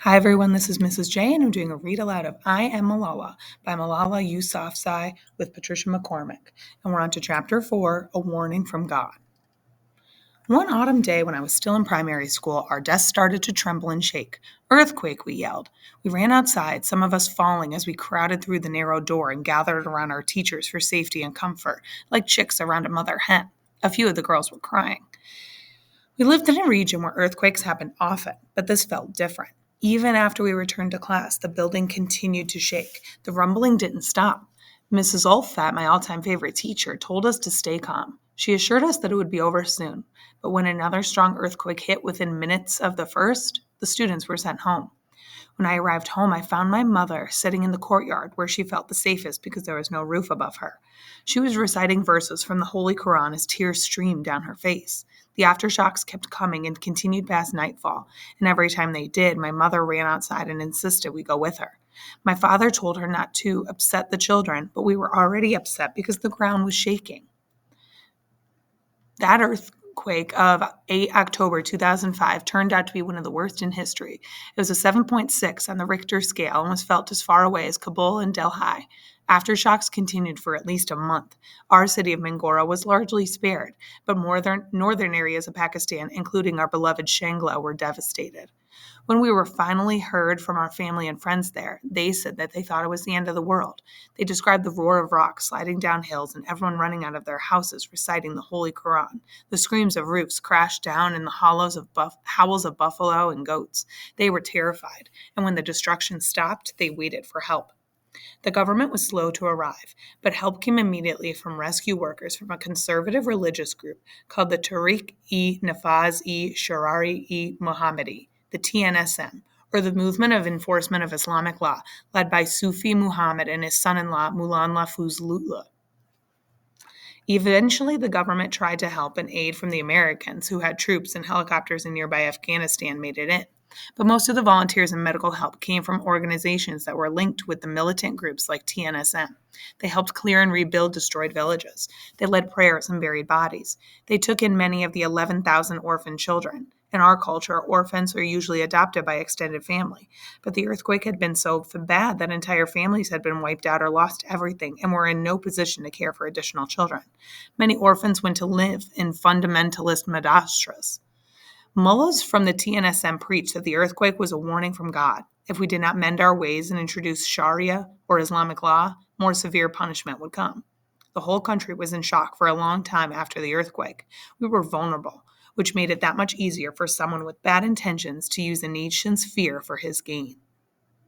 Hi everyone, this is Mrs. J, and I'm doing a read aloud of I Am Malala by Malala Yousafzai with Patricia McCormick. And we're on to Chapter 4, A Warning from God. One autumn day when I was still in primary school, our desk started to tremble and shake. Earthquake, we yelled. We ran outside, some of us falling as we crowded through the narrow door and gathered around our teachers for safety and comfort, like chicks around a mother hen. A few of the girls were crying. We lived in a region where earthquakes happened often, but this felt different. Even after we returned to class, the building continued to shake. The rumbling didn't stop. Mrs. Olfat, my all time favorite teacher, told us to stay calm. She assured us that it would be over soon, but when another strong earthquake hit within minutes of the first, the students were sent home. When I arrived home, I found my mother sitting in the courtyard where she felt the safest because there was no roof above her. She was reciting verses from the Holy Quran as tears streamed down her face. The aftershocks kept coming and continued past nightfall, and every time they did, my mother ran outside and insisted we go with her. My father told her not to upset the children, but we were already upset because the ground was shaking. That earthquake of 8 October 2005 turned out to be one of the worst in history. It was a 7.6 on the Richter scale and was felt as far away as Kabul and Delhi. Aftershocks continued for at least a month. Our city of Mangora was largely spared, but northern areas of Pakistan, including our beloved Shangla, were devastated. When we were finally heard from our family and friends there, they said that they thought it was the end of the world. They described the roar of rocks sliding down hills and everyone running out of their houses reciting the Holy Quran. The screams of roofs crashed down in the howls of buffalo and goats. They were terrified, and when the destruction stopped, they waited for help. The government was slow to arrive, but help came immediately from rescue workers from a conservative religious group called the Tariq-e-Nafaz-e-Sharari-e Mohammadi, the TNSM, or the Movement of Enforcement of Islamic Law, led by Sufi Muhammad and his son-in-law Mullah Fuzlullah. Eventually, the government tried to help, and aid from the Americans, who had troops and helicopters in nearby Afghanistan, made it in. But most of the volunteers and medical help came from organizations that were linked with the militant groups like TNSM. They helped clear and rebuild destroyed villages. They led prayers and buried bodies. They took in many of the 11,000 orphan children. In our culture, orphans are usually adopted by extended family. But the earthquake had been so bad that entire families had been wiped out or lost everything and were in no position to care for additional children. Many orphans went to live in fundamentalist madrasas. Mullahs from the TNSM preached that the earthquake was a warning from God. If we did not mend our ways and introduce Sharia or Islamic law, more severe punishment would come. The whole country was in shock for a long time after the earthquake. We were vulnerable, which made it that much easier for someone with bad intentions to use a nation's fear for his gain.